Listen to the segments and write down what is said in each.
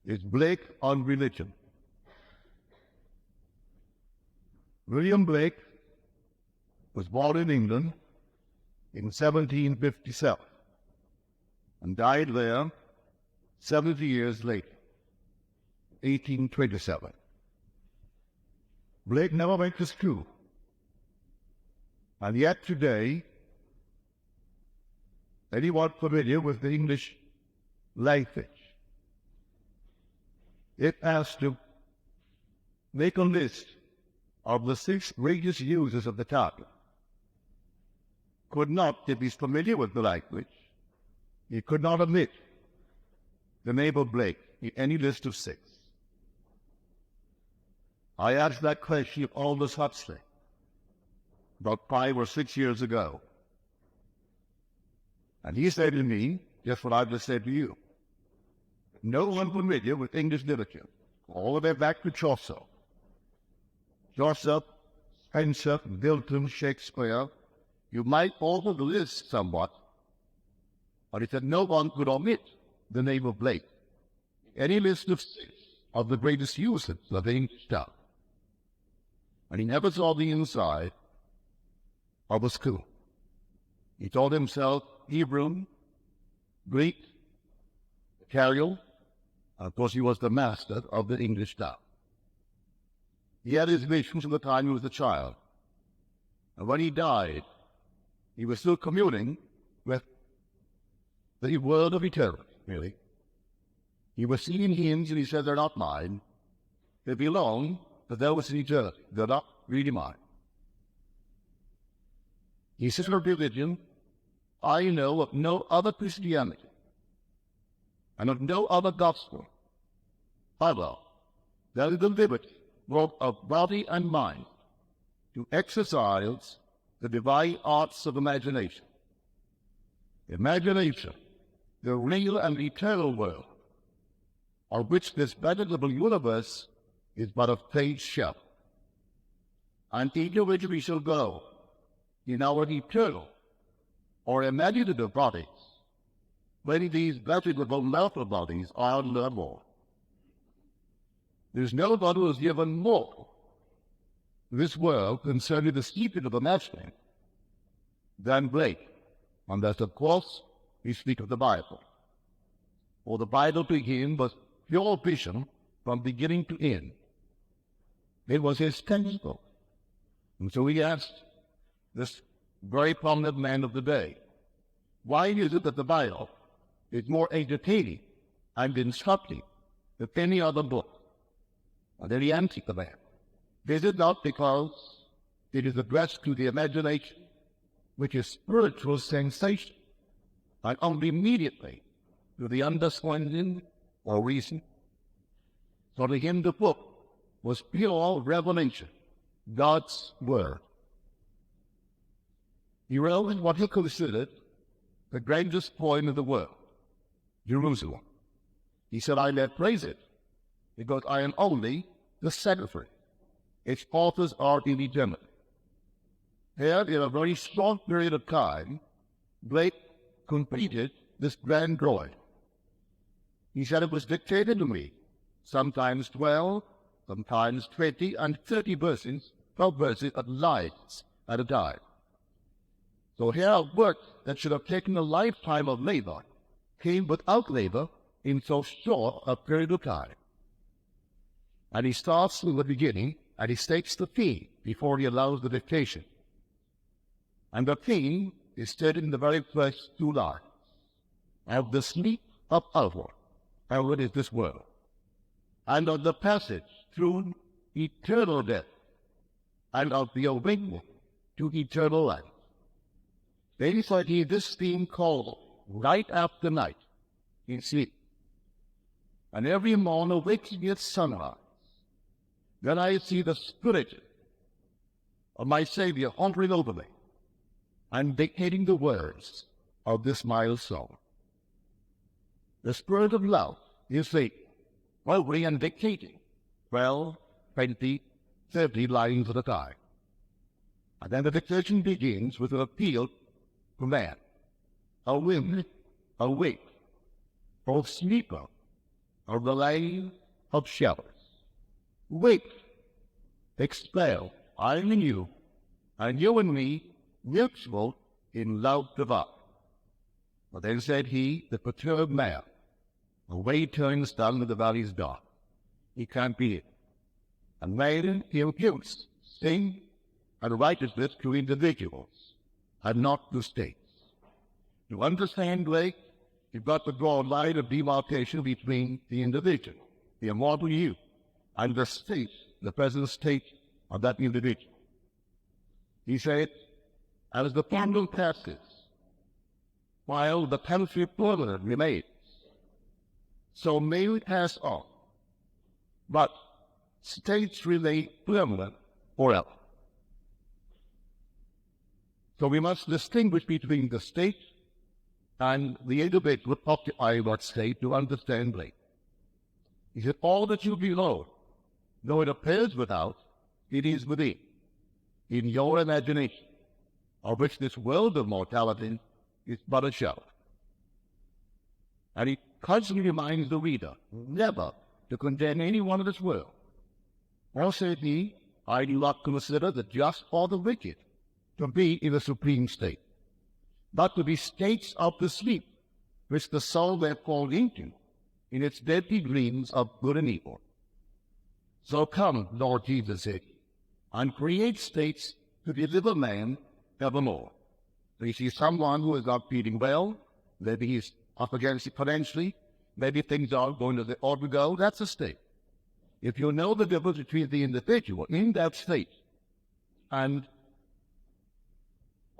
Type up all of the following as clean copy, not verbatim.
is Blake on religion. William Blake was born in England in 1757 and died there 70 years later, 1827. Blake never went to school, and yet today, anyone familiar with the English language, if asked to make a list of the 6 greatest users of the tongue, could not, if he's familiar with the language, he could not omit the name of Blake in any list of 6. I asked that question of Aldous Huxley about 5 or 6 years ago, and he said to me just what I've just said to you. No one familiar with English literature, all the way back to Chaucer, Spenser, Milton, Shakespeare, you might alter the list somewhat, but he said no one could omit the name of Blake. Any list of 6 of the greatest users of the English tongue. And he never saw the inside of a school. He taught himself Hebrew, Greek, Italian, and of course he was the master of the English tongue. He had his visions from the time he was a child. And when he died, he was still communing with the world of eternity, really. He was seeing hymns, and he said, they're not mine. They belong to those in eternity. They're not really mine. He said, of religion, I know of no other Christianity and of no other gospel other than the liberty both of body and mind to exercise the divine arts of imagination. Imagination, the real and eternal world, on which this vegetable universe is but a faint shell. And into which we shall go in our eternal or imaginative bodies, when these vegetable mortal bodies are no more. There's no one who has given more to this world concerning the secret of imagining than Blake, unless, of course, we speak of the Bible. For the Bible to him was pure vision from beginning to end. It was his textbook. And so he asked this very prominent man of the day, why is it that the Bible is more entertaining and instructive than any other book? And then he answered the man, is it not because it is addressed to the imagination, which is spiritual sensation, and only immediately to the understanding or reason? So to him the book was pure revelation, God's word. He wrote what he considered the greatest point of the world, Jerusalem. He said, I may praise it, because I am only the secretary. Its authors are in eternity. Here, in a very short period of time, Blake completed this grand drawing. He said it was dictated to me, sometimes 12, sometimes 20, and 30 verses, 12 verses at lines at a time. So here a work that should have taken a lifetime of labor came without labor in so short a period of time. And he starts from the beginning, and he states the theme before he allows the dictation. And the theme is stated in the very first 2 lines. Of the sleep of outward, outward is this world, and of the passage through eternal death, and of the awakening to eternal life. Then said he, this theme called night after night in sleep, and every morn awaking at sunrise. Then I see the Spirit of my Savior hovering over me, and dictating the words of this mild song. The Spirit of love is saying, hovering and dictating 12, 20, 30 lines at a time. And then the dictation begins with an appeal to man, a woman, awake, both sleeper of the line of shepherds. Wait, expel, I in you, and you and me, mutual in love divine. But then said he, the perturbed man, away turns down to the valley's dark. He can't be it. And made he imputes sin and righteousness to individuals, and not to states. To understand Blake, you've got to draw a line of demarcation between the individual, the immortal you, and the state, the present state of that individual. He said, as the pendulum passes, while the country permanent remains, so may we pass on, but states remain permanent forever. So we must distinguish between the state and the individual occupying that state to understand Blake. He said, all that you behold, though it appears without, it is within, in your imagination, of which this world of mortality is but a shadow. And he constantly reminds the reader never to condemn anyone of this world. Or said he, I do not consider the just or the wicked to be in a supreme state, but to be states of the sleep which the soul may fall into in its deadly dreams of good and evil. So come, Lord Jesus said, and create states to deliver man evermore. So you see someone who is not feeling well, maybe he's up against it financially, maybe things aren't going as they ought to go, that's a state. If you know the difference between the individual in that state and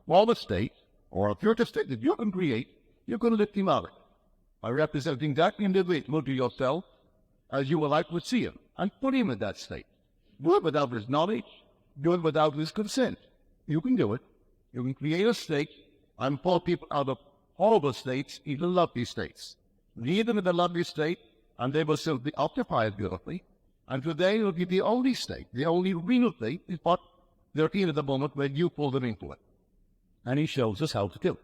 former state, or a future state that you can create, you're going to lift him out by representing that individual to yourself as you would like to see him, and put him in that state. Do it without his knowledge, do it without his consent. You can do it. You can create a state and pull people out of horrible states into lovely states. Leave them in the lovely state, and they will simply occupy it beautifully. And today will be the only state, the only real state is what they're in at the moment when you pull them into it. And he shows us how to do it.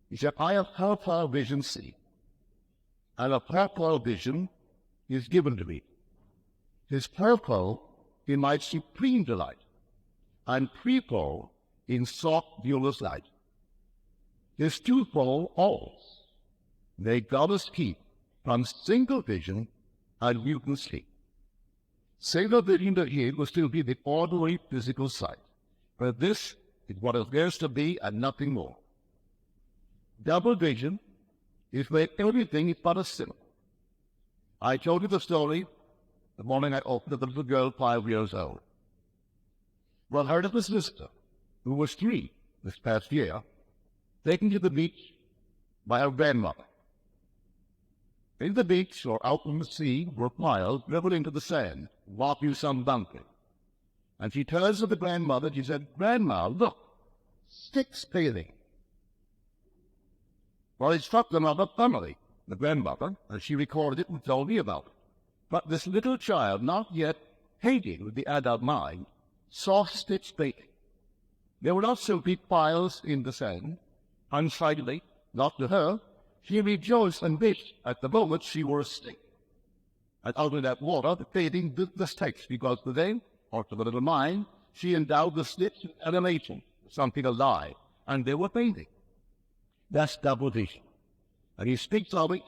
He said, I have powerful vision see, and a powerful vision is given to me. His purple in my supreme delight, and threefold in soft viewless light. His twofold alls may God us keep from single vision and mutant sleep. Single vision to him will still be the ordinary physical sight, but this is what it appears to be and nothing more. Double vision is where everything is but a symbol. I told you the story the morning I opened the little girl 5 years old. Well, heard of this sister, who was 3 this past year, taken to the beach by her grandmother. In the beach or out on the sea were piles dribbled into the sand, walking some bumping. And she turns to the grandmother, she said, Grandma, look, sticks bathing. Well, it struck the mother funnily, the grandmother, and she recorded it and told me about it. But this little child, not yet hating with the adult mind, saw sticks bathing. They were not simply piles in the sand. Unsightly, not to her, she rejoiced and wished at the moment she were a stick. And out of that water, the bathing did the sticks, because today, or to the little mind, she endowed the sticks with animation, something alive, and they were bathing. That's double vision. And he speaks of it,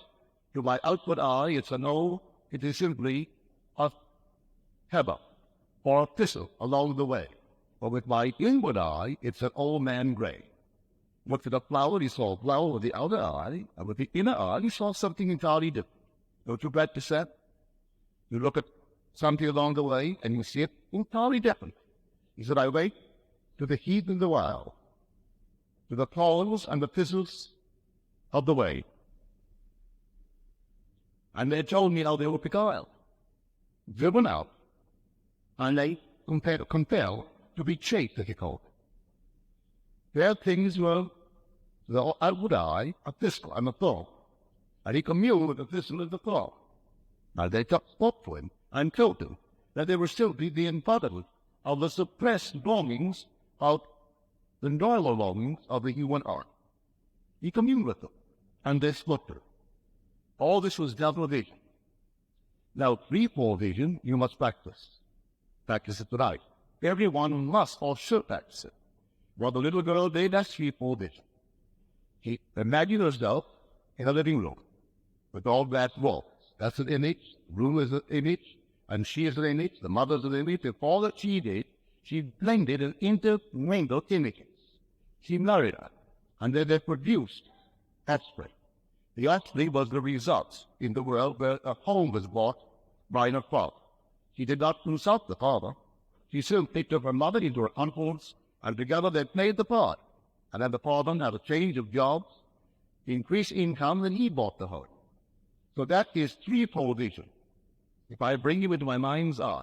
to my outward eye, it is simply a pebble or a thistle along the way. But with my inward eye, it's an old man gray. Looked at a flower, he saw a flower with the outer eye, and with the inner eye, he saw something entirely different. Don't you practice that? You look at something along the way, and you see it entirely different. He said, I wait to the heat and the wild, to the thorns and the thistles of the way. And they told me how they were beguiled, driven out, and they compelled to be chased, as he called it. Their things were the outward eye, a thistle and a thorn, and he communed with the thistle and the thorn. And they spoke to him and told him that they were simply the embodiment of the suppressed longings of the normal longings of the human heart. He communed with them, and they spoke to him. All this was double vision. Now, threefold vision, you must practice. Practice it tonight. Everyone must or should practice it. What the little girl did, that's threefold vision. He imagined herself in a living room with all glass walls. That's an image. The room is an image. And she is an image. The mother is an image. And all that she did, she blended and intermingled images. She married her. And then they produced offspring. The offspring was the result in the world where a home was bought by her father. She did not consult the father. She simply took her mother into her uncles, and together they played the part. And then the father had a change of jobs, increased income, and he bought the home. So that is threefold vision. If I bring you into my mind's eye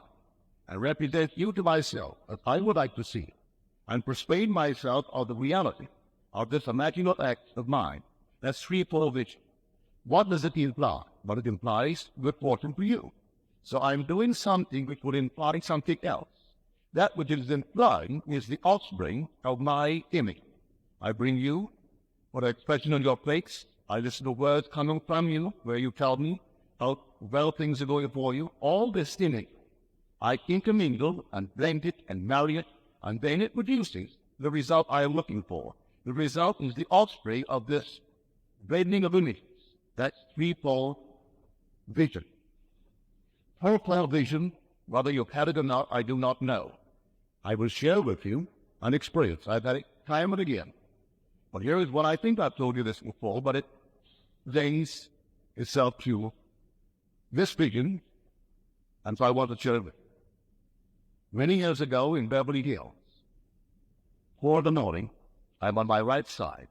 and represent you to myself as I would like to see, and persuade myself of the reality of this imaginative act of mine, that's threefold vision. What does it imply? Well, it implies good fortune for you. So I'm doing something which would imply something else. That which is implying is the offspring of my image. I bring you what expression on your face. I listen to words coming from you where you tell me how well things are going for you. All this image, I intermingle and blend it and marry it, and then it produces the result I am looking for. The result is the offspring of this blending of images. That's threefold vision. Fourfold vision, whether you've had it or not, I do not know. I will share with you an experience. I've had it time and again. But here is what I think I've told you this before, but it lends itself to this vision, and so I want to share it with you. Many years ago in Beverly Hills, 4 in the morning, I'm on my right side,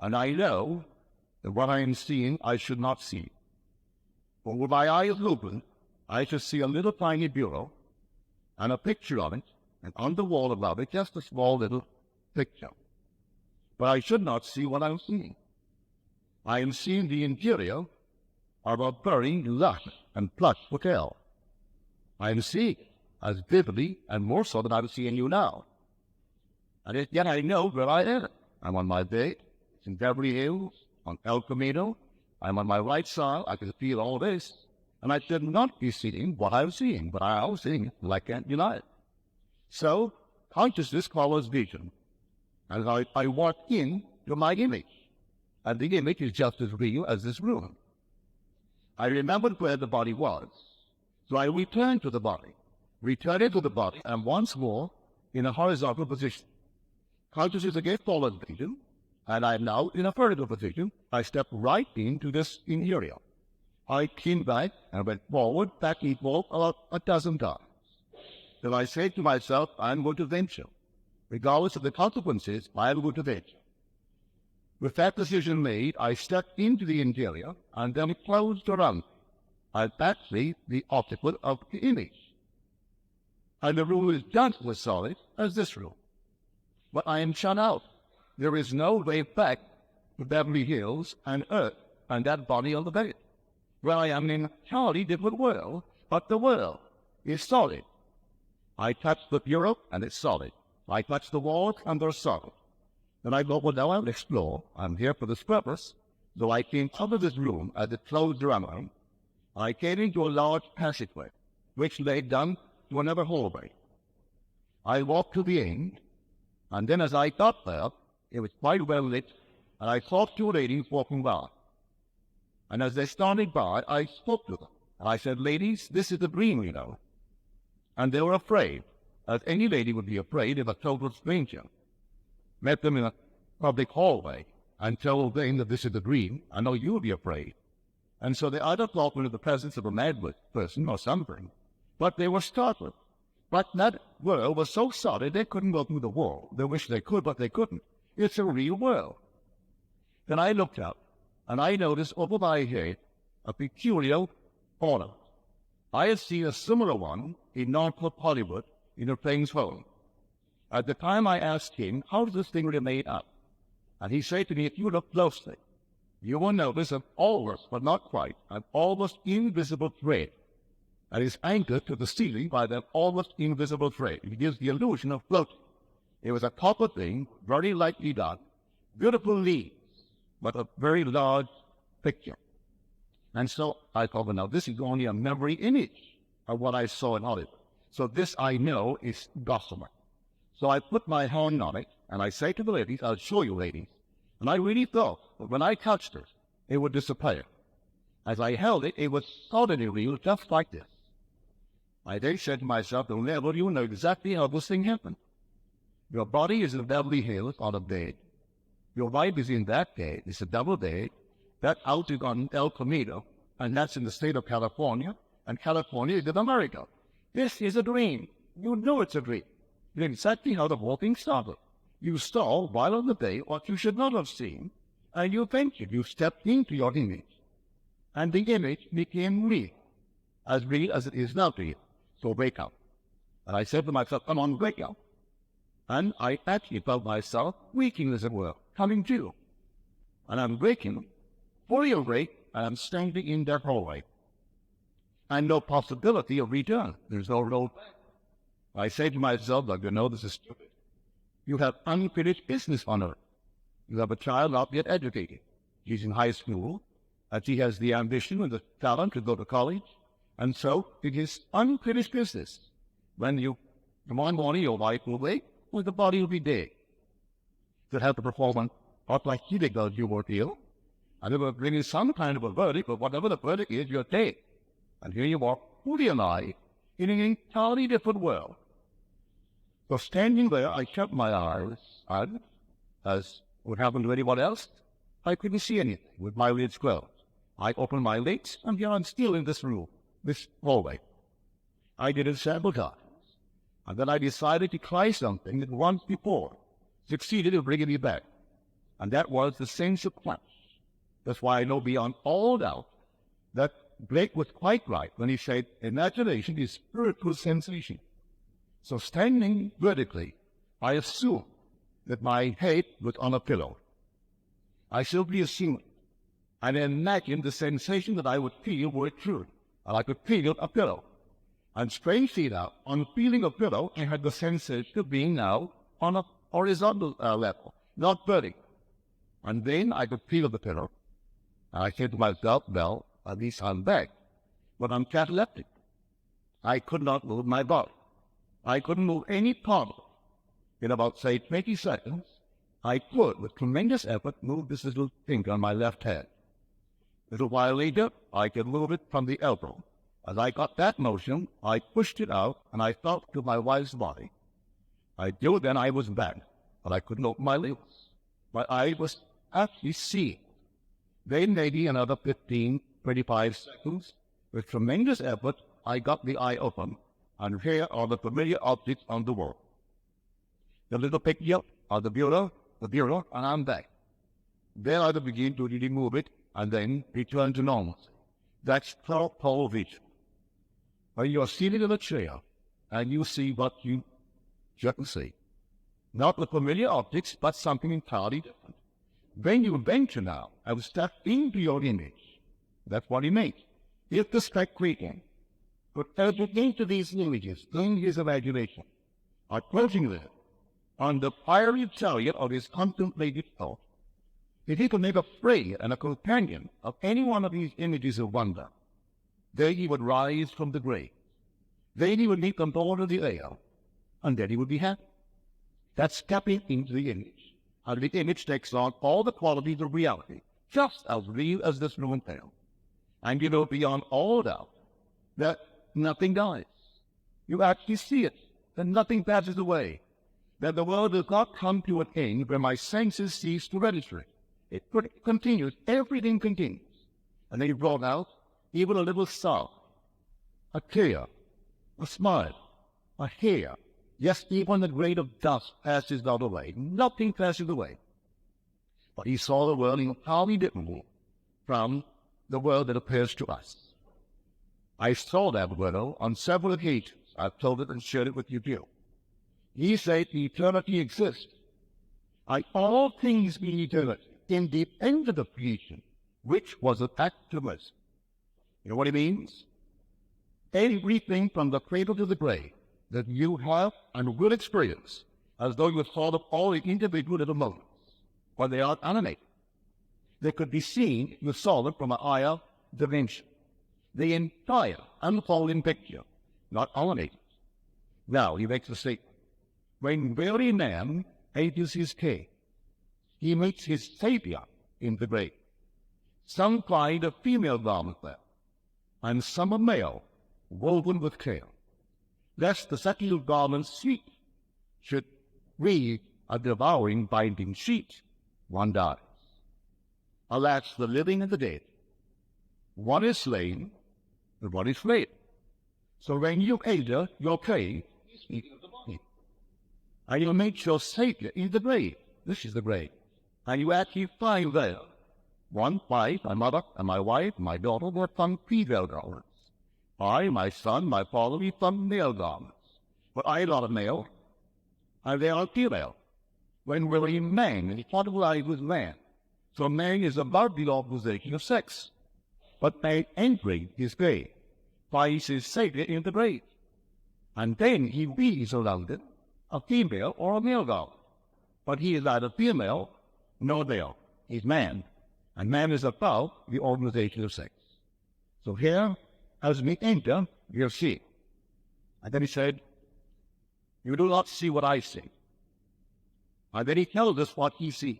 and I know that what I am seeing I should not see. But with my eyes open, I should see a little tiny bureau and a picture of it, and on the wall above it, just a small little picture. But I should not see what I'm seeing. I am seeing the interior of a very lush and plush hotel. I am seeing it as vividly and more so than I'm seeing you now. And yet I know where I am. I'm on my bed. It's in Beverly Hills, on El Camino. I'm on my right side. I can feel all this. And I should not be seeing what I'm seeing, but I am seeing it, and I can't deny it. So, consciousness follows vision. And I walk in to my image. And the image is just as real as this room. I remembered where the body was. So I returned to the body, and once more in a horizontal position. Consciousness again follows vision, and I am now in a vertical position. I step right into this interior. I came back and went forward, back and forth about a dozen times. Then I said to myself, I'm going to venture. Regardless of the consequences, I'm going to venture. With that decision made, I stepped into the interior and then closed around me. I'm actually the occupant of the image. And the room is just as solid as this room. But I am shut out. There is no way back to Beverly Hills and Earth and that body on the bed. Well, I am in an entirely different world, but the world is solid. I touch the bureau, and it's solid. I touch the walls, and they're solid. Then I go, well, now I'll explore. I'm here for this purpose. So I came out of this room as it closed around me. I came into a large passageway, which led down to another hallway. I walked to the end, and then as I got there, it was quite well lit, and I saw 2 ladies walking by. And as they started by, I spoke to them. And I said, ladies, this is a dream, you know. And they were afraid, as any lady would be afraid if a total stranger met them in a public hallway and told them that this is a dream. I know you would be afraid. And so they either thought into the presence of a mad person or something, but they were startled. But that world was so solid they couldn't go through the wall. They wished they could, but they couldn't. It's a real world. Then I looked up, and I noticed over my head a peculiar ornament. I had seen a similar one in Norfolk, Hollywood, in a friend's home. At the time I asked him, how does this thing really made up? And he said to me, if you look closely, you will notice an almost, but not quite, an almost invisible thread that is anchored to the ceiling by that almost invisible thread. It gives the illusion of floating. It was a copper thing, very lightly done, beautiful leaves, but a very large picture. And so I thought, well, now this is only a memory image of what I saw in Hollywood. So this I know is gossamer. So I put my hand on it, and I say to the ladies, I'll show you, ladies. And I really thought that when I touched it, it would disappear. As I held it, it was solidly real, just like this. I then said to myself, well, Neville, you know exactly how this thing happened. Your body is in Beverly Hills on a bed. Your wife is in that bed. It's a double bed. That house is on El Camino, and that's in the state of California, and California is in America. This is a dream. You know it's a dream. You know exactly how the whole thing started. You saw, while on the bed, what you should not have seen, and you ventured. You stepped into your image, and the image became real as it is now to you. So wake up. And I said to myself, come on, wake up. And I actually felt myself waking, as it were, coming to. And I'm waking, fully awake, and I'm standing in that hallway. And no possibility of return. There's no road back. I say to myself, look, you know, this is stupid. You have unfinished business on earth. You have a child not yet educated. She's in high school, and she has the ambition and the talent to go to college. And so it is unfinished business. When you, tomorrow morning, your wife will wake, well, the body will be dead. You'll have to perform not like he did, you were ill. And it will bring you some kind of a verdict, but whatever the verdict is, you're dead. And here you are, fully alive, in an entirely different world. So standing there, I shut my eyes, and, as would happen to anyone else, I couldn't see anything with my lids closed. I opened my lids, and here I'm still in this room, this hallway. I did it several times, and then I decided to try something that once before succeeded in bringing me back, and that was the sense of touch. That's why I know beyond all doubt that Blake was quite right when he said imagination is spiritual sensation. So standing vertically, I assumed that my head was on a pillow. I simply assumed and imagined the sensation that I would feel were it true, and I could feel a pillow. And strangely enough, on feeling a pillow, I had the sensation of being now on a horizontal level, not vertical. And then I could feel the pillow. And I said to myself, well, at least I'm back. But I'm cataleptic. I could not move my body. I couldn't move any part of it. In about, say, 20 seconds, I could, with tremendous effort, move this little finger on my left hand. A little while later, I could move it from the elbow. As I got that motion, I pushed it out, and I felt to my wife's body. I knew then I was back, but I couldn't open my lips. My eye was actually seeing. Then maybe another 15, 25 seconds, with tremendous effort, I got the eye open, and here are the familiar objects on the wall. The little picture of the bureau, and I'm back. Then I begin to really move it, and then return to normalcy. That's pole vision. When you're seated in a chair, and you see what you shouldn't see. Not the familiar objects, but something entirely different. When you venture now and step into your image, that's what he makes. If the spectator could enter into these images in his imagination, approaching them on the fiery chariot of his contemplated thought, if he could make a friend and a companion of any one of these images of wonder, then he would rise from the grave. Then he would meet the Lord of the air, and then he would be happy. That's stepping into the image, and the image takes on all the qualities of reality, just as real as this room entails. And you know beyond all doubt that nothing dies. You actually see it, that nothing passes away, that the world does not come to an end where my senses cease to register it. It continues, everything continues. And then you brought out even a little sound, a tear, a smile, a hair. Yes, even the grain of dust passes not away. Nothing passes away. But he saw the world entirely differently from the world that appears to us. I saw that world on several occasions. I've told it and shared it with you too. He said eternity exists. All things being eternity, independent of creation, which was an act of mercy. You know what he means? Everything from the cradle to the grave that you have and will experience, as though you had thought of all the individual little moments, when they are animated. They could be seen if you saw them from a higher dimension, the entire unfolding picture, not only. Now, he makes a statement. When weary man enters his cave, he meets his Savior in the grave. Some find a female garment there, and some a male, woven with care, lest the subtle garment's sweet should read a devouring binding sheet. One dies. Alas, the living and the dead, one is slain, and one is fled. So when you enter your cave, you speak of the body, and you meet your Savior in the grave. This is the grave. And you actually find there one wife, my mother, and my wife, my daughter, were from female garments. I, my son, my father, we from male garments. But I am not a male, and they are female. When we're in man, and part of life with man. So man is above the organization of sex. But man entering his grave finds his Savior in the grave. And then he be surrounded a female or a male garment. But he is neither female nor male. He's man. And man is above the organization of sex. So here, as we enter, we'll see. And then he said, you do not see what I see. And then he tells us what he sees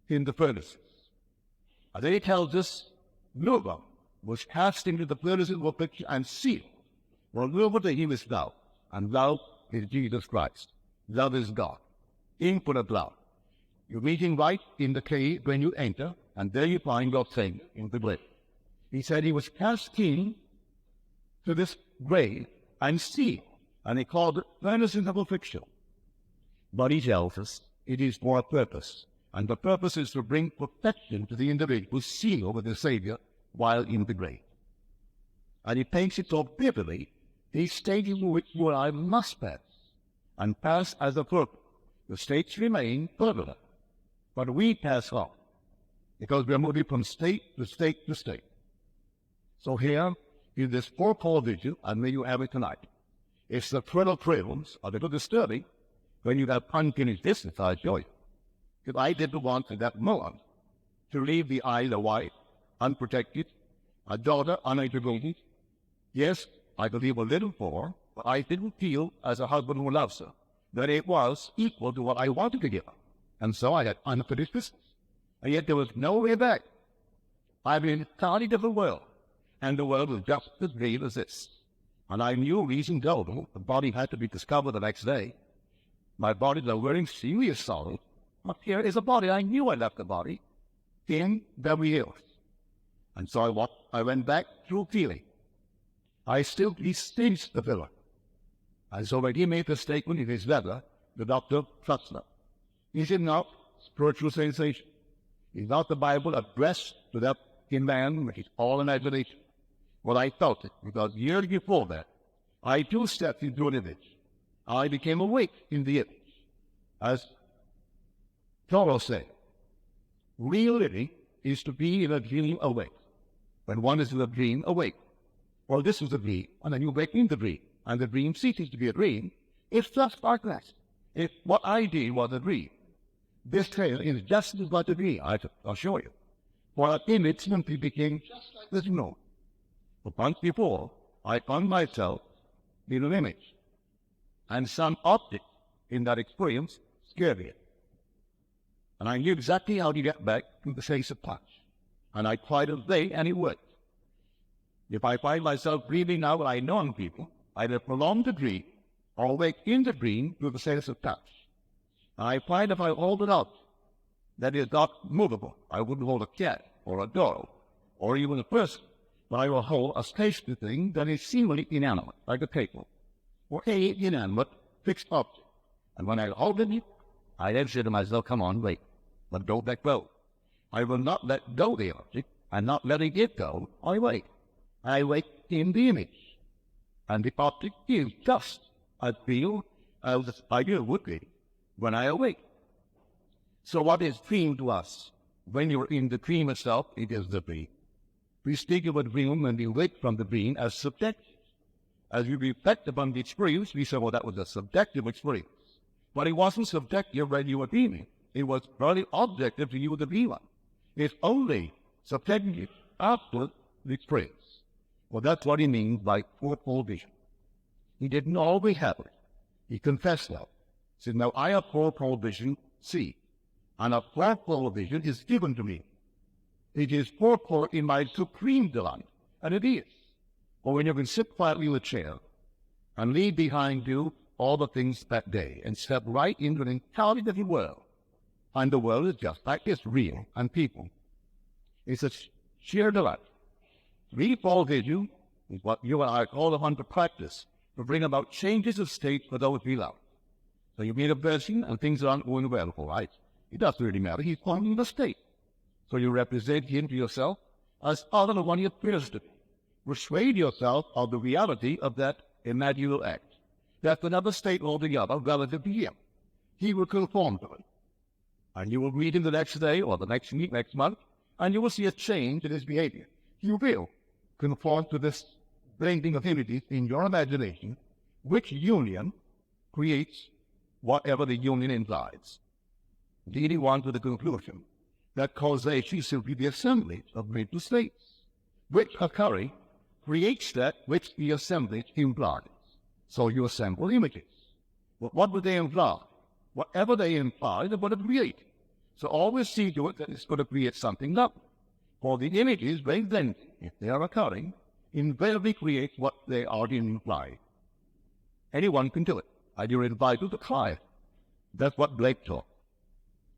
in the furnaces. And then he tells us, Luba was cast into the furnaces of affliction and sealed. Well, Luba to him is love, and love is Jesus Christ. Love is God. Infinite love. You're meeting right in the cave when you enter, and there you find your Savior in the grave. He said he was cast in to this grave and sealed, and he called it furnaces of affliction. But he tells us it is for a purpose, and the purpose is to bring perfection to the individual who's sealed with the Savior while in the grave. And he paints it so vividly, these stages in which you and I must pass, and pass as a purpose. The states remain permanent, but we pass on, because we're moving from state to state to state. So here, in this four-pole vision, and may you have it tonight, it's the thrill of thrills, a little disturbing, when you have unfinished business, I assure you. Because I didn't want at that moment to leave the eye, the wife, unprotected, a daughter uneducated. Yes, I believe a little for her, but I didn't feel, as a husband who loves her, that it was equal to what I wanted to give her. And so I had unfinished business. And yet there was no way back. I'm in an entirely different world, and the world was just as real as this. And I knew reason told the body had to be discovered the next day. My body was wearing serious sorrow. But here is a body. I knew I left the body in Beverly Hills. And so I went back through feeling. I still distanced the filler. And so when he made the statement in his letter, the doctor trusted him. Is it not spiritual sensation? Is not the Bible addressed to that in man, which is all an imagination? Well, I felt it, because years before that, I too stepped into an image. I became awake in the image. As Thoreau said, real living is to be in a dream awake. When one is in a dream awake. Well, this was a dream, and then you wake in the dream, and the dream ceases to be a dream. It's just like that. If what I did was a dream, this tale is just as much a dream, I assure you. For an image simply became just like this note. But once before, I found myself in an image, and some object in that experience scared me. And I knew exactly how to get back to the face of touch. And I tried it day, and it worked. If I find myself breathing now and I know I'm people, either prolong the dream or wake in the dream to the sense of touch. And I find if I hold it up, that is not movable. I wouldn't hold a cat or a dog or even a person, but I will hold a stationary thing that is seemingly inanimate, like a table, or a inanimate fixed object. And when I hold it, I then say to myself, come on, wait, but don't let go. I will not let go of the object, and not letting it go, I wait. I wait in the image, and the object is just as real as the idea would be when I awake. So what is dream to us? When you're in the dream itself, it is the dream. We speak of a dream when we wake from the dream as subjective. As we reflect upon the experience, we say, well, that was a subjective experience. But it wasn't subjective when you were dreaming. It was very objective to you, the dreamer. It's only subjective after the prince. Well, that's what he means by fourfold vision. He didn't always have it. He confessed that. He said, now I have fourfold vision, see, and a fourfold vision is given to me. It is fourfold in my supreme delight, and it is. Or when you can sit quietly in a chair and leave behind you all the things that day and step right into an entirely different world. And the world is just like this, real, and people. It's a sheer delight. Threefold vision is what you and I are called upon to practice to bring about changes of state for those we love. So you meet a person and things aren't going well, all right? It doesn't really matter. He's falling in a state. So you represent him to yourself as other than what he appears to be. Persuade yourself of the reality of that imaginal act. That's another state altogether relative to him. He will conform to it. And you will meet him the next day or the next week, next month, and you will see a change in his behavior. He will conform to this blending of entities in your imagination, which union creates whatever the union implies. Leading on to the conclusion that causation is simply the assemblage of mental states, which occurring creates that which the assemblage implies. So you assemble images. But what would they imply? Whatever they imply, they're going to create. So always see to it that it's going to create something lovely. For the images, they then, if they are occurring, invariably create what they already imply. Anyone can do it, and you're invited to try it. That's what Blake taught.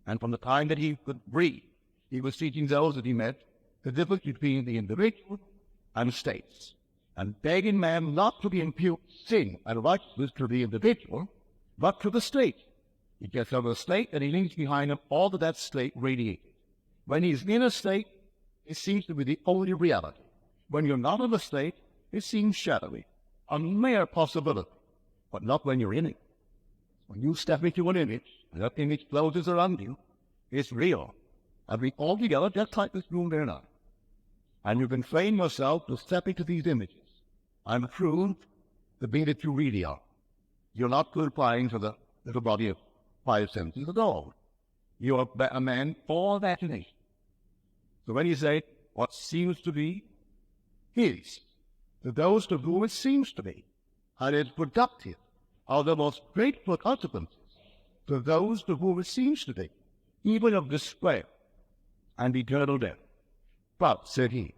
And from the time that he could breathe, he was teaching those that he met the difference between the individual and states, and begging man not to impute sin and righteousness to the individual, but to the state. He gets out of the state, and he leaves behind him all that state radiated. When he's in a state, it seems to be the only reality. When you're not in a state, it seems shadowy, a mere possibility, but not when you're in it. When you step into an image, and that image closes around you, it's real. And we all together, just like this room there now. And you can train yourself to step into these images and prove the being that you really are. You're not confined to the little body of five senses at all. You are a man for that nation. So when you say what seems to be is, to those to whom it seems to be, and is productive of the most grateful consequences, to those to whom it seems to be, even of despair and eternal death. But, said he,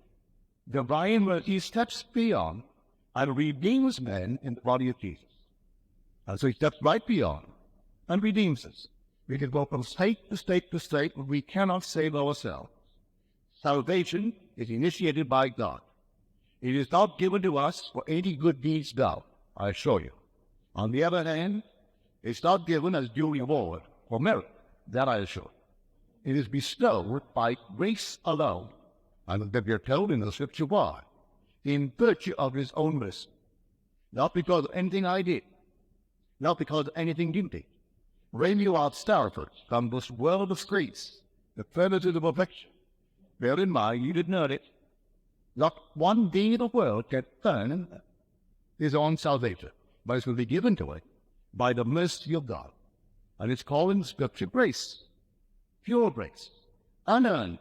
divine mercy steps beyond and redeems men in the body of Jesus. And so he steps right beyond and redeems us. We can go from state to state to state, but we cannot save ourselves. Salvation is initiated by God. It is not given to us for any good deeds done, I assure you. On the other hand, it's not given as due reward or merit, that I assure you. It is bestowed by grace alone, and that we are told in the Scripture why, in virtue of his own mercy. Not because of anything I did, not because of anything you did. Rain you out starford from this world of grace, the plenitude of affection. Bear in mind, you didn't earn it. Not one being in the world can earn his own salvation, but it will be given to it by the mercy of God. And it's called in Scripture grace, pure grace, unearned.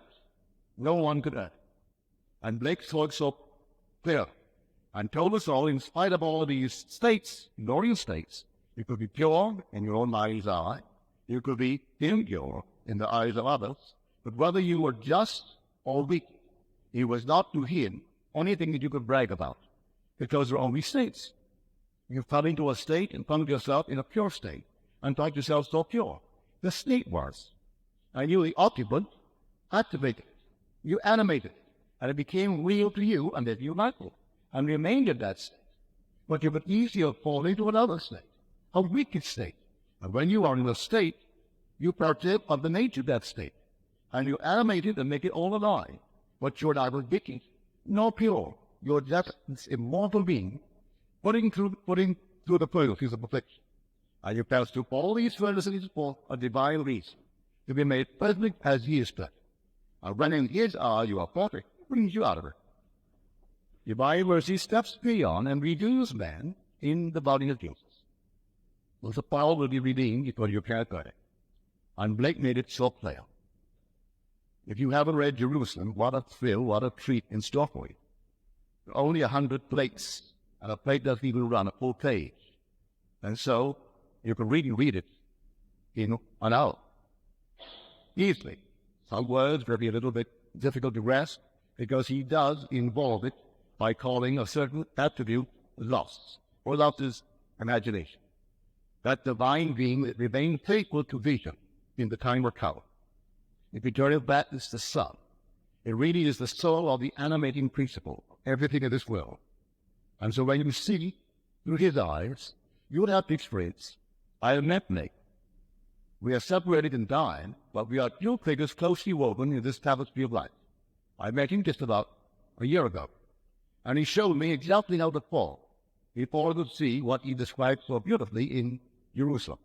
No one could earn it. And Blake saw it so clear and told us all, in spite of all these states, glorious states, you could be pure in your own mind's eye, you could be impure in the eyes of others, but whether you were just or wicked, it was not to him anything that you could brag about, because there are only states. You fell into a state and found yourself in a pure state, and thought yourself so pure. The state was. And you, the occupant, activated it. You animated it, and it became real to you, and then you liked it, and remained in that state. But you could easier fall into another state, a wicked state. And when you are in a state, you partake of the nature of that state, and you animate it and make it all alive. But you're neither wicked nor pure. You're just this immortal being, putting through the furnaces of affliction. And you pass through all these furnaces for a divine reason, to be made perfect as he is perfect. And when in his eye you are perfect, he brings you out of it. Divine mercy steps beyond and redeems man in the body of Jesus. Well, the power will be redeemed because you can't get it. And Blake made it so clear. If you haven't read Jerusalem, what a thrill, what a treat in store for you. There are only 100 plates, and a plate doesn't even run a full page. And so you can really read it in an hour, easily. Some words may be a little bit difficult to grasp, because he does involve it by calling a certain attribute lost, or lost his imagination. That divine being that remained faithful to vision in the time of power. If you turn it back, it's the sun. It really is the soul of the animating principle of everything in this world. And so when you see through his eyes, you would have to experience, I am not naked. We are separated and dying, but we are two figures closely woven in this tapestry of life. I met him just about a year ago, and he showed me exactly how to fall before I could see what he described so beautifully in Jerusalem.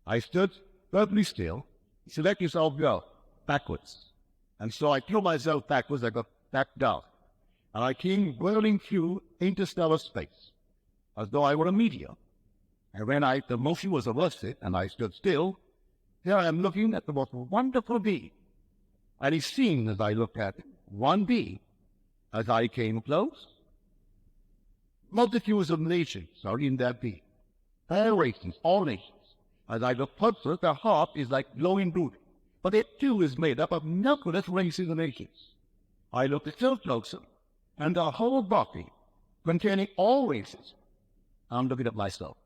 I stood perfectly still. He said, let yourself go backwards. And so I threw myself backwards. I got back down. And I came whirling through interstellar space, as though I were a meteor. And when the motion was arrested and I stood still, here I am looking at the most wonderful being. And he seemed, as I looked at it, one being. As I came close, multitudes of nations are in that being. All races, all nations. As I look closer, their heart is like glowing ruby, but it too is made up of numberless races and nations. I looked still closer, and the whole body, containing all races, I'm looking at myself.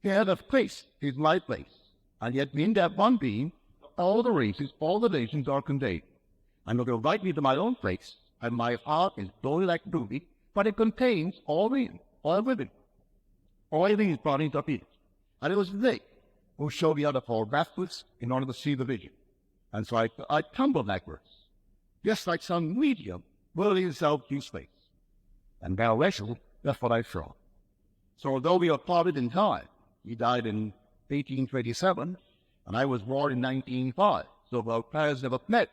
Here the place is my place, and yet in that one being, all the races, all the nations are contained. I'm looking right into my own place, and my heart is glowing like ruby, but it contains all men, all women, all these bodies of it. And it was they who showed me how to fall backwards in order to see the vision. And so I tumbled backwards, just like some medium whirling himself through space. And now, actually, that's what I saw. So although we are parted in time, he died in 1827, and I was born in 1905. So our paths never met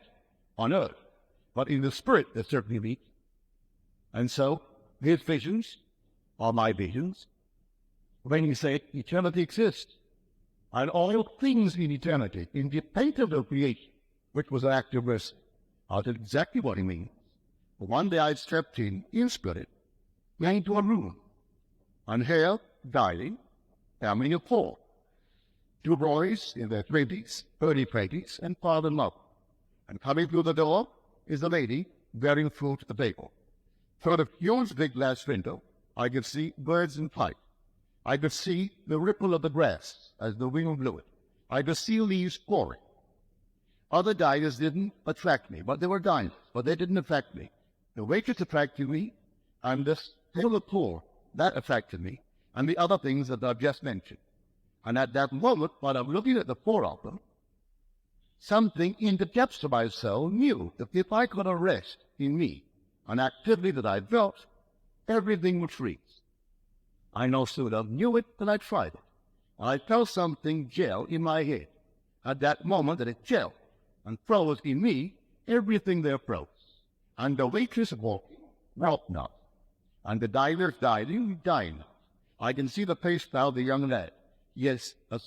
on earth, but in the spirit they certainly meet. And so his visions are my visions. When you say eternity exists, and all things in eternity, independent of creation, which was an act of mercy, I'll tell exactly what he means. One day I stepped in spirit, went into a room, and here, dining, family of four. Two boys in their 20s, early 20s, and father and mother. And coming through the door is a lady bearing food to the table. Through the huge big glass window, I could see birds in flight. I could see the ripple of the grass as the wind blew it. I could see leaves pouring. Other diners didn't attract me, but they were diners, but they didn't attract me. The waitress attracted me, and this hill of poor, that attracted me, and the other things that I've just mentioned. And at that moment, while I'm looking at the four of them, something in the depths of my soul knew that if I could arrest in me an activity that I felt, everything would freeze. I no sooner knew it than I tried it. And I felt something gel in my head. At that moment that it gelled and froze in me, everything there froze. And the waitress walking, walked not. And the diners dining, dined not. I can see the face now of the young lad. He has a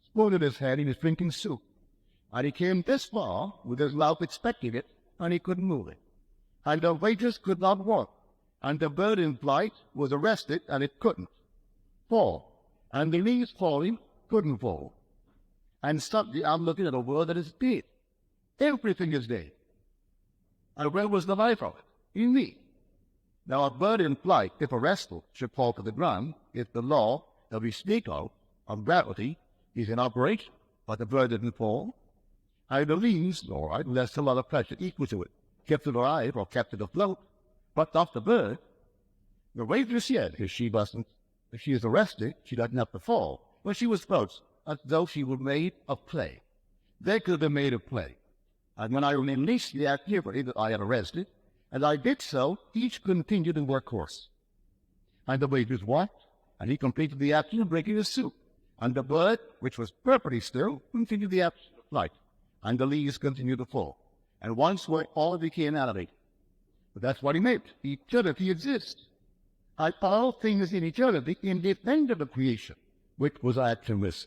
spoon in his hand and is drinking soup. And he came this far with his mouth expecting it, and he couldn't move it. And the waitress could not walk. And the bird in flight was arrested, and it couldn't fall. And the leaves falling couldn't fall. And suddenly I'm looking at a world that is dead. Everything is dead. And where was the life of it? In me. Now a bird in flight, if arrested, should fall to the ground if the law that we speak of gravity, is in operation. But the bird didn't fall. And the leaves, all right, there's still a lot of pressure equal to it, kept it alive or kept it afloat. But not the bird. The waitress said, if she is arrested, she doesn't have to fall. Well, she was close, as though she were made of clay. They could have been made of clay. And when I released the activity that I had arrested, and I did so, each continued in their course. And the waitress walked, and he completed the action of drinking his soup. And the bird, which was perfectly still, continued the action of flight. And the leaves continued to fall. And once more, all became animated. But that's what he meant. Eternity exists. And all things in eternity independent of creation, which was actionless.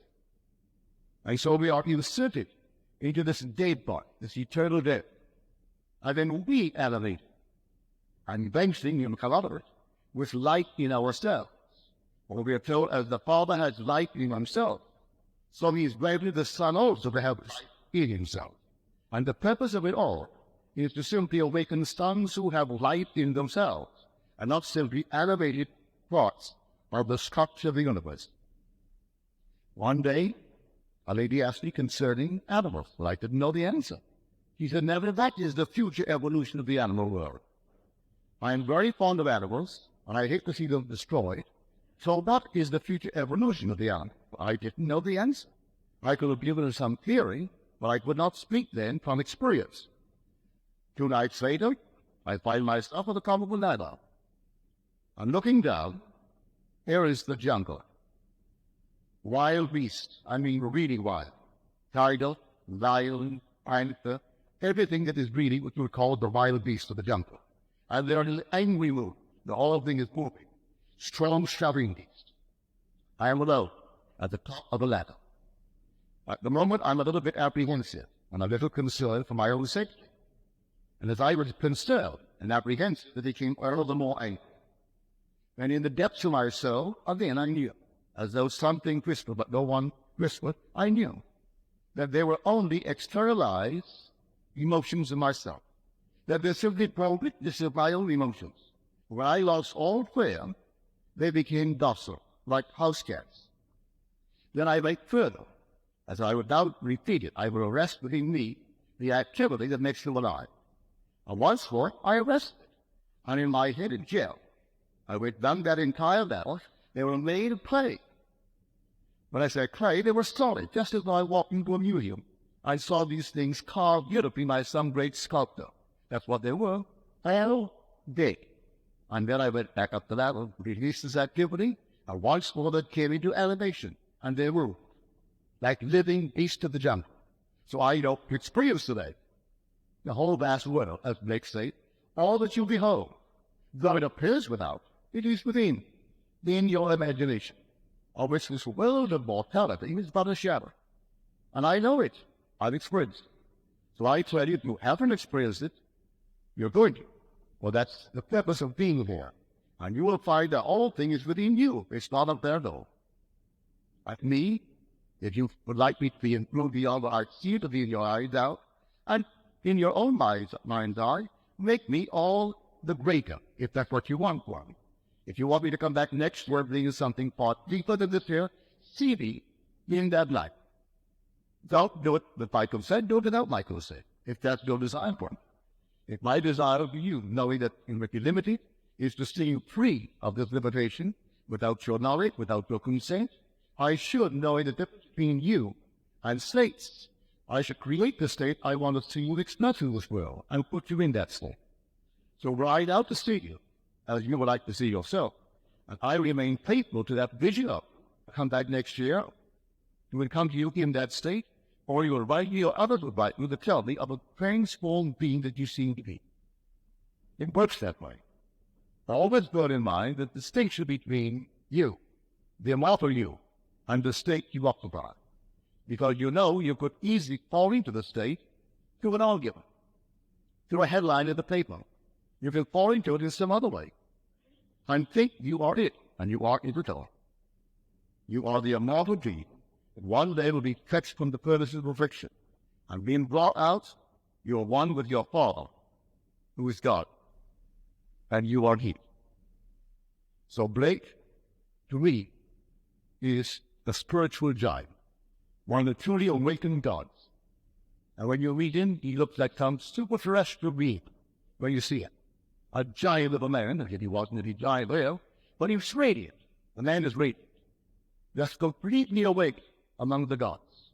And so we are inserted into this dead body, this eternal death. And then we animate. And eventually you come out of it with light in ourselves. For we are told, as the Father has light in himself, so he is granted the Son also to have light in himself. And the purpose of it all is to simply awaken sons who have light in themselves, and not simply animated parts of the structure of the universe. One day, a lady asked me concerning animals, but I didn't know the answer. She said, Neville, that is the future evolution of the animal world. I am very fond of animals, and I hate to see them destroyed. So that is the future evolution of the animal. I didn't know the answer. I could have given her some theory, but I could not speak then from experience. 2 nights later, I find myself at the top of a ladder. And looking down, here is the jungle. Wild beasts, I mean really wild. Tiger, lion, panther, everything that is really what you would call the wild beasts of the jungle. And they're in an angry mood. The whole thing is moving. Strong, shoving beast. I am alone at the top of the ladder. At the moment, I'm a little bit apprehensive and a little concerned for my own safety. And as I was concerned and apprehensive, it became all the more angry. And in the depths of my soul, again, I knew, as though something whispered, but no one whispered, I knew that there were only externalized emotions in myself, that they're simply this of my own emotions. When I lost all fear, they became docile, like house cats. Then I went further. As I would now repeat it, I would arrest within me the activity that makes them alive. And once more, I arrested it. And in my head in jail, I went down that entire battle. They were made of clay. When I say clay, they were solid, just as I walked into a museum. I saw these things carved beautifully by some great sculptor. That's what they were. Big. And then I went back up the ladder, released this activity, and once more that came into animation. And they were like living beasts of the jungle. So I know experience today. The whole vast world, as Blake said, all that you behold, though it appears without, it is within your imagination, of which this world of mortality is but a shadow. And I know it. I've experienced it. So I tell you, if you haven't experienced it, you're going to. Well, that's the purpose of being here. And you will find that all things is within you. It's not up there, though. Like me, if you would like me to be improved beyond what I see to be in your eyes out, and in your own mind's eye, make me all the greater, if that's what you want for me. If you want me to come back next where there is something far deeper than this here, see me in that light. Don't do it with my consent, do it without my consent, if that's your desire for me. If my desire for you, knowing that in what you're limited, is to see you free of this limitation, without your knowledge, without your consent, I should, knowing the difference between you and states, I should create the state I want to see you express in this world, and put you in that state. So ride out to see you, as you would like to see yourself, and I remain faithful to that vision of, come back next year, you will come to you in that state, or you will write me or others will write you to tell me of a transformed being that you seem to be. It works that way. Always bear in mind the distinction between you, the immortal you, and the state you occupy. Because you know you could easily fall into the state through an argument, through a headline in the paper. You can fall into it in some other way, and think you are it, and you are it at all. You are the immortal being that one day will be fetched from the furnaces of friction, and being brought out, you are one with your Father, who is God, and you are He. So Blake, to me, is the spiritual giant, one of the truly awakened gods. And when you read him, he looks like some super terrestrial being when you see him. A giant of a man, if he wasn't a giant there, but he was radiant. The man is radiant, just completely awake among the gods.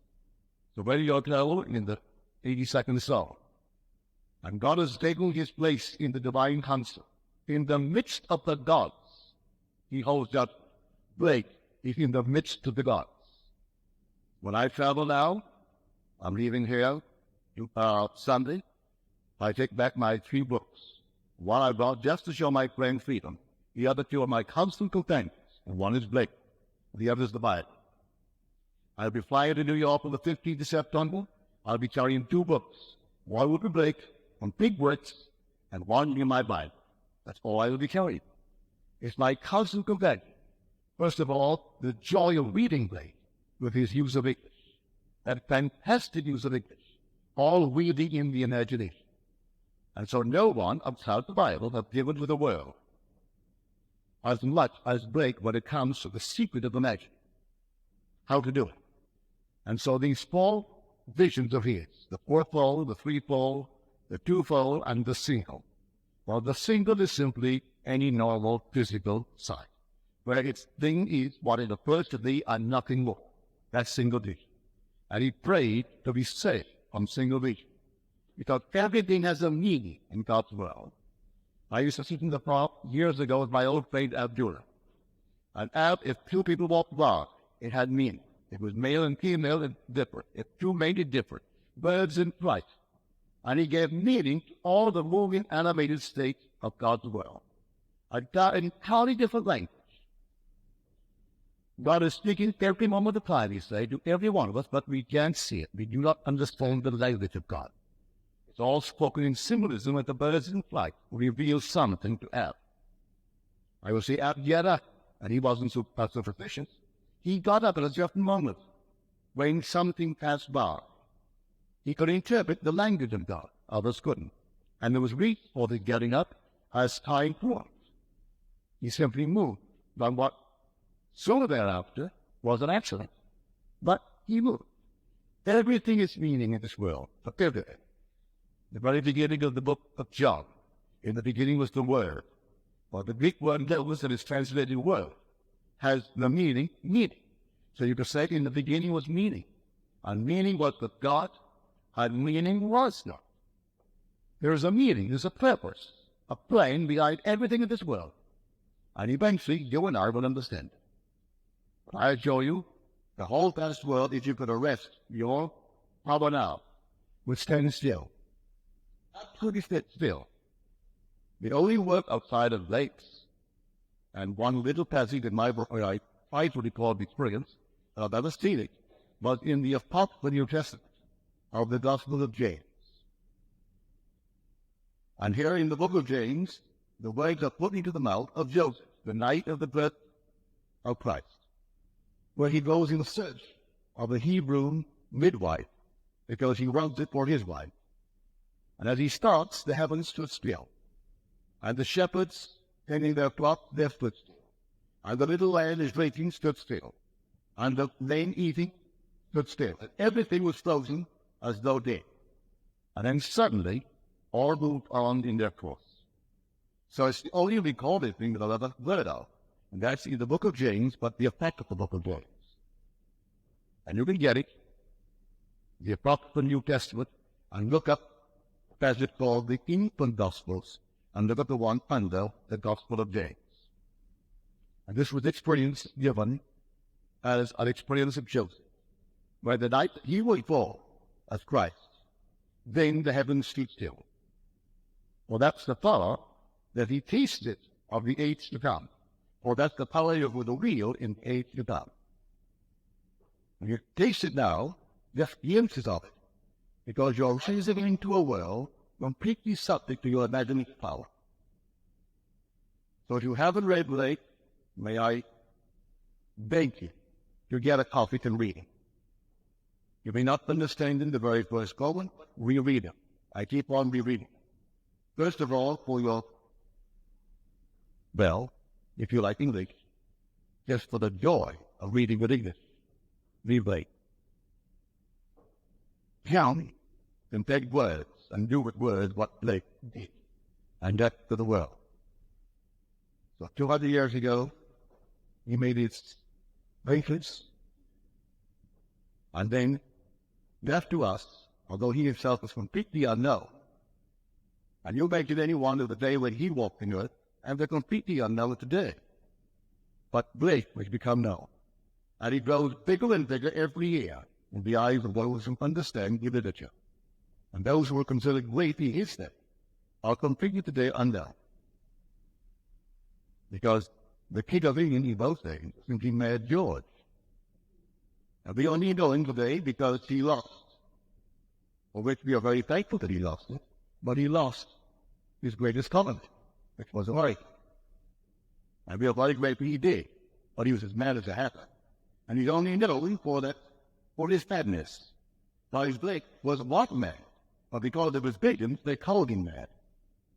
So whether you're now in the 82nd Psalm, and God has taken his place in the divine concert, in the midst of the gods, he holds up Blake is in the midst of the gods. When I travel now, I'm leaving here Sunday, I take back my 3 books. One I brought just to show my friend freedom. The other 2 are my constant companions, and one is Blake. The other is the Bible. I'll be flying to New York on the 15th of September. I'll be carrying 2 books. One will be Blake, on big works, and one will be my Bible. That's all I will be carrying. It's my constant companion. First of all, the joy of reading Blake with his use of English. That fantastic use of English, all reading in the imagination. And so no one outside the Bible has given to the world as much as Blake when it comes to the secret of imagining, how to do it. And so these four visions of his, the fourfold, the threefold, the twofold, and the single. Well, the single is simply any normal physical sight, where its thing is what it occurs to thee and nothing more. That's single vision. And he prayed to be saved from single vision, because everything has a meaning in God's world. I used to sit in the park years ago with my old friend Abdullah. And if two people walked by, it had meaning. It was male and female and different. If two made it different. Birds in flight. And he gave meaning to all the moving, animated states of God's world. An entirely different language. God is speaking every moment of time, he said, to every one of us, but we can't see it. We do not understand the language of God. It's all spoken in symbolism, and the birds in flight reveal something to Ab. I will say Ab get up, and he wasn't so superstitious. He got up at a certain moment when something passed by. He could interpret the language of God. Others couldn't. And there was reason for the getting up as time passed. He simply moved. But what soon thereafter was an accident. But he moved. Everything is meaning in this world. Everything. The very beginning of the book of John. In the beginning was the Word. Or the Greek word logos that is translated word has the meaning. So you could say in the beginning was meaning. And meaning was with God, and meaning was not. There is a meaning, there's a purpose, a plan behind everything in this world. And eventually you and I will understand it. But I assure you, the whole vast world, if you could arrest your power now, would stand still. Absolutely sit still. The only work outside of lakes and one little passage in my book where I tried to record the experience, and I've never seen it, was in the Apocryphal New Testament of the Gospel of James. And here in the book of James, the words are put into the mouth of Joseph, the night of the birth of Christ, where he goes in search of a Hebrew midwife, because he wants it for his wife. And as he starts, the heavens stood still, and the shepherds tending their flock, they stood still, and the little land is drinking stood still, and the lame eating stood still, and everything was frozen as though dead. And then suddenly, all moved on in their course. So it's the only recorded thing that I've ever heard of, and that's in the book of James, but the effect of the book of James. And you can get it, the Apocryphal New Testament, and look up a passage called the Infant Gospels, and look at the one under the Gospel of James. And this was experience given as an experience of Joseph, where the night that he will fall as Christ, then the heavens stood still. Well, that's the power that he tasted of the age to come. Or that's the power of the real in the age to come. And you taste it now, just glimpses of it, because you're rising into a world completely subject to your imaginative power. So if you haven't read Blake, may I beg you to get a copy and read it. You may not understand in the very first moment, but reread it. I keep on rereading. First of all, for your, well, if you like English, just for the joy of reading with English, read Blake. Count and take words and do with words what Blake did, and that to the world. So 200 years ago, he made his pamphlets, and then left to us, although he himself was completely unknown. And you mention any one of the day when he walked in earth, and they're completely unknown today. But Blake has become known, and he grows bigger and bigger every year in the eyes of those who understand the literature. And those who were considered great in his day are completely today unknown. Because the king of England in those days was simply Mad George. And we only know him today because he lost, for which we are very thankful that he lost it, but he lost his greatest colony. which was right. And we are very grateful he did, but he was as mad as a hatter. And he's only known for his madness. Now, Blake was not mad, but because of his victims, they called him mad,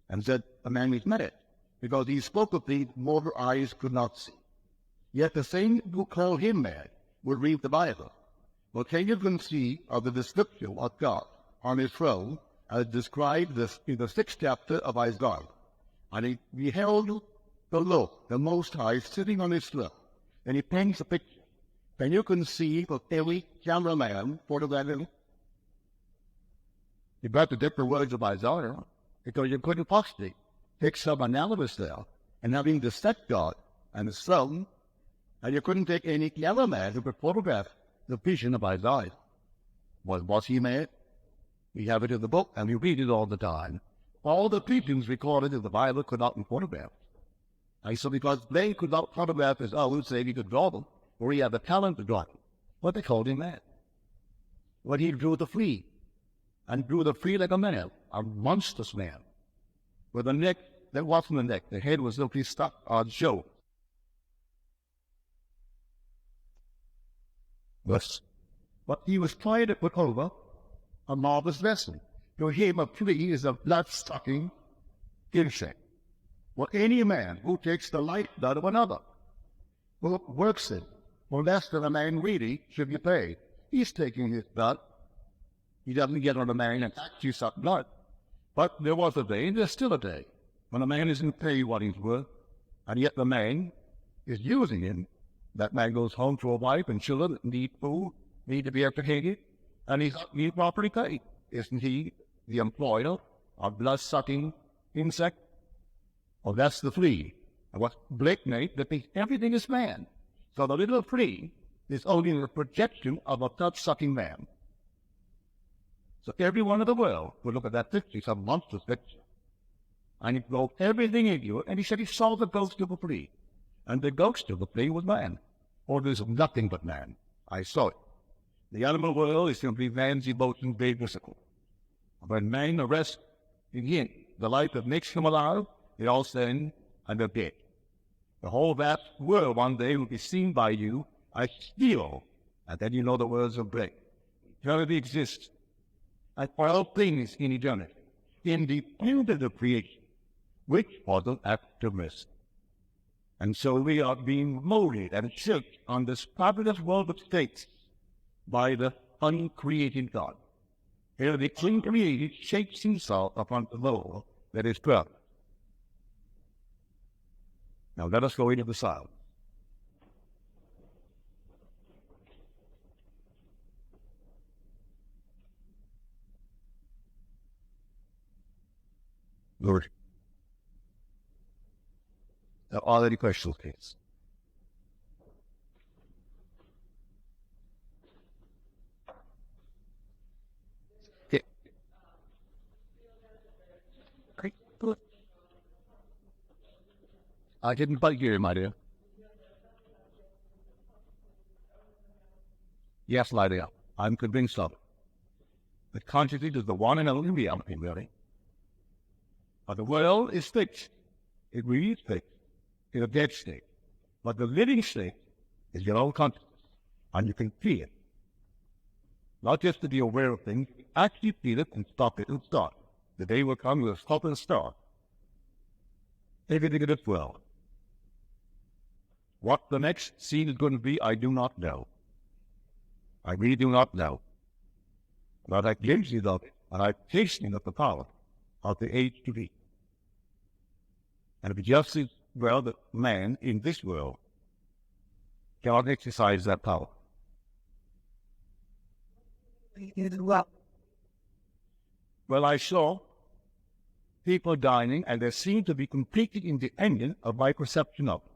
and said the man is mad, because he spoke of things mortal eyes could not see. Yet the same who called him mad would read the Bible. Well, can you conceive of the description of God on his throne as described in the 6th chapter of Isaiah? And he beheld the Lord, the Most High, sitting on his throne, and he paints a picture. Can you conceive of every cameraman photographing? You got the different words of Isaiah, because you couldn't possibly take some analysis there and having to set God and his throne, and you couldn't take any cameraman who could photograph the vision of Isaiah. Was he mad? We have it in the book, and we read it all the time. All the visions recorded in the Bible could not be photographed. And so because they could not photograph his own, say he could draw them, or he had the talent to draw them, but they called him mad. When he drew the flea, and drew the flea like a man, a monstrous man, with a neck that wasn't a neck, the head was simply stuck on show. Thus, but he was trying to put over a marvelous vessel. To him, a flea is a blood-sucking insect. Well, any man who takes the lifeblood of another, who works it, for less than a man really should be paid. He's taking his blood. He doesn't get on a man and actually suck blood. But there was a day, and there's still a day, when a man isn't paid what he's worth, and yet the man is using him. That man goes home to a wife and children that need food, need to be educated, and he's not properly paid. Isn't he the employer of blood-sucking insect? Well, that's the flea. And what Blake made, that everything is man. So the little flea is only the projection of a blood-sucking man. So everyone in the world would look at that picture, it's a monstrous picture. And he wrote everything into it, and he said he saw the ghost of a flea. And the ghost of the flea was man. Or there's nothing but man. I saw it. The animal world is simply man's emotion made physical. When man arrests in him the life that makes him alive, they all sin and they're dead. The whole vast world one day will be seen by you as still, and then you know the words of Blake. Eternity exists, and all things in eternity, independent of creation, which was an act of mercy. And so we are being molded and shaped on this fabulous world of states by the uncreated God. Here the uncreated shapes himself upon the law that is perfect. Now let us go into the silence. Lord, are there any questions, please? Okay. Great. Good. I didn't quite hear you, my dear. Yes, Lydia, I'm convinced of it. That consciousness is the one and only reality, really. But the world is fixed. It really is fixed in a dead state. But the living state is your own consciousness, and you can feel it. Not just to be aware of things, you can actually feel it and stop it and start. The day will come, you'll stop and start. Everything in this world. What the next scene is going to be, I do not know. I really do not know. But I glimpse it of it, and I'm tasting of the power of the age to be. And if it just is, well, that man in this world cannot exercise that power. Well, I saw people dining, and they seem to be completely independent of my perception of them.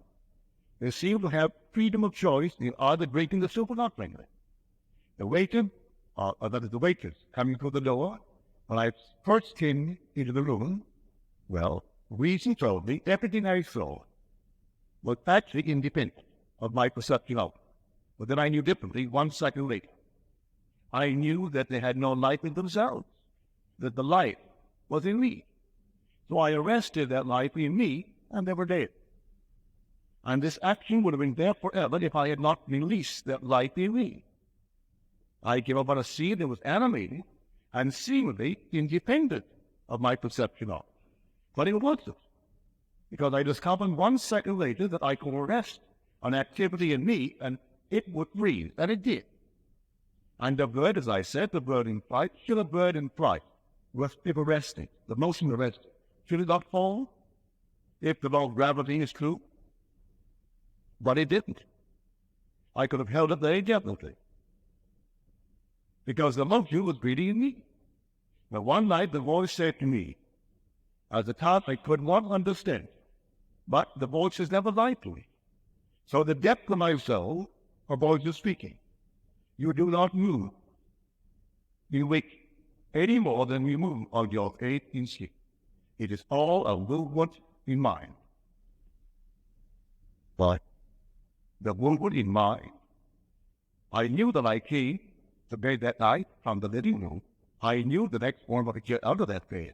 They seem to have freedom of choice in either drinking the soup or not drinking it. The waiter, or that is the waitress, coming through the door, when I first came into the room, well, reason told me everything I saw was actually independent of my perception of it. But then I knew differently 1 second later. I knew that they had no life in themselves, that the life was in me. So I arrested that life in me, and they were dead. And this action would have been there forever if I had not released that life in me. I came upon a scene that was animated and seemingly independent of my perception of. But it wasn't, because I discovered 1 second later that I could arrest an activity in me, and it would breathe, and it did. And the bird, as I said, the bird in flight, should a bird in flight, if arresting, the motion arrested, should it not fall? If the law of gravity is true? But it didn't. I could have held it there indefinitely, because the motion was breathing in me. But one night the voice said to me, at the time I could not understand, but the voice has never lied to me. So the depth of my soul, a voice is speaking. You do not move. You wake any more than you move on your faith in sleep. It is all a movement in mind. But the movement in mind, I knew that I came to bed that night from the living room. I knew the next morning I would get out of that bed.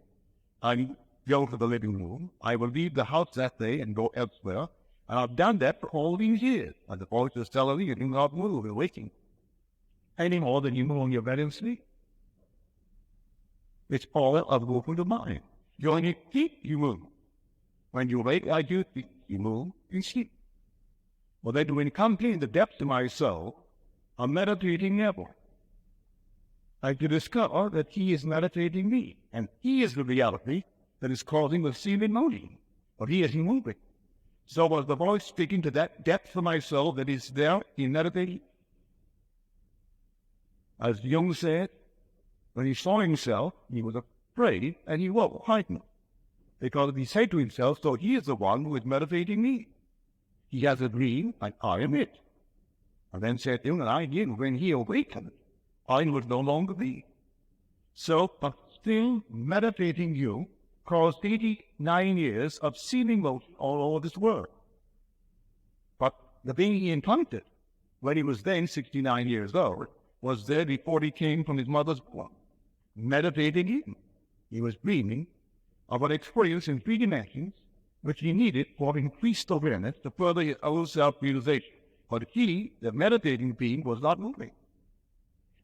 I go to the living room. I will leave the house that day and go elsewhere. And I've done that for all these years. And the voice is telling me you do not move, you're waking. Any more than you move on your bed and sleep. It's all a movement of mind. You only think you move. When you wake, I do think you move and sleep. Well, then when you come in the depths of my soul, I'm meditating ever. I to discover that he is meditating me, and he is the reality that is causing the seeming motion, but he is moving. So was the voice speaking to that depth of my soul that is there in meditating? As Jung said, when he saw himself, he was afraid, and he woke frightened, because he said to himself, so he is the one who is meditating me. He has a dream, and I am it. And then said Jung, and I knew when he awakened, I would no longer be. So, but still meditating you caused 89 years of seeming motion all over this world. But the being he encountered, when he was then 69 years old, was there before he came from his mother's womb, meditating him. He was dreaming of an experience in 3 dimensions which he needed for increased awareness to further his own self-realization. But he, the meditating being, was not moving.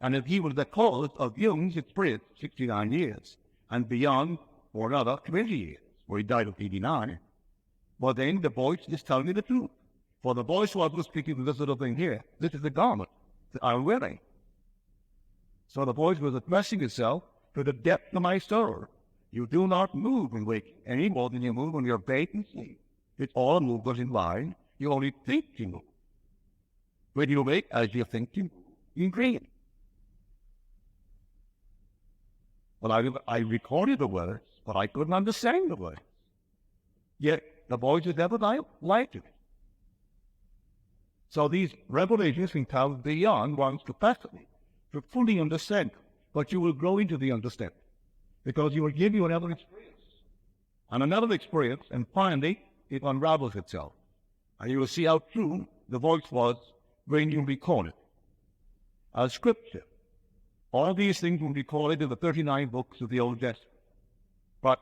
And if he was the cause of Jung's experience, 69 years, and beyond for another 20 years, where he died of 89, well then the voice is telling me the truth. For the voice was speaking to this little thing here. This is the garment that I'm wearing. So the voice was addressing itself to the depth of my soul. You do not move in waking any more than you move when you're bathed in sleep. It's all movement in mind. You only think you move. When you wake, as you think you move, you dream. Well, I recorded the words, but I couldn't understand the words. Yet the voice has never lied to me. So these revelations can come beyond one's capacity to fully understand, but you will grow into the understanding, because you will give you another experience, and another experience, and finally it unravels itself. And you will see how true the voice was when you record it. As scripture, all these things will be recorded in the 39 books of the Old Testament, but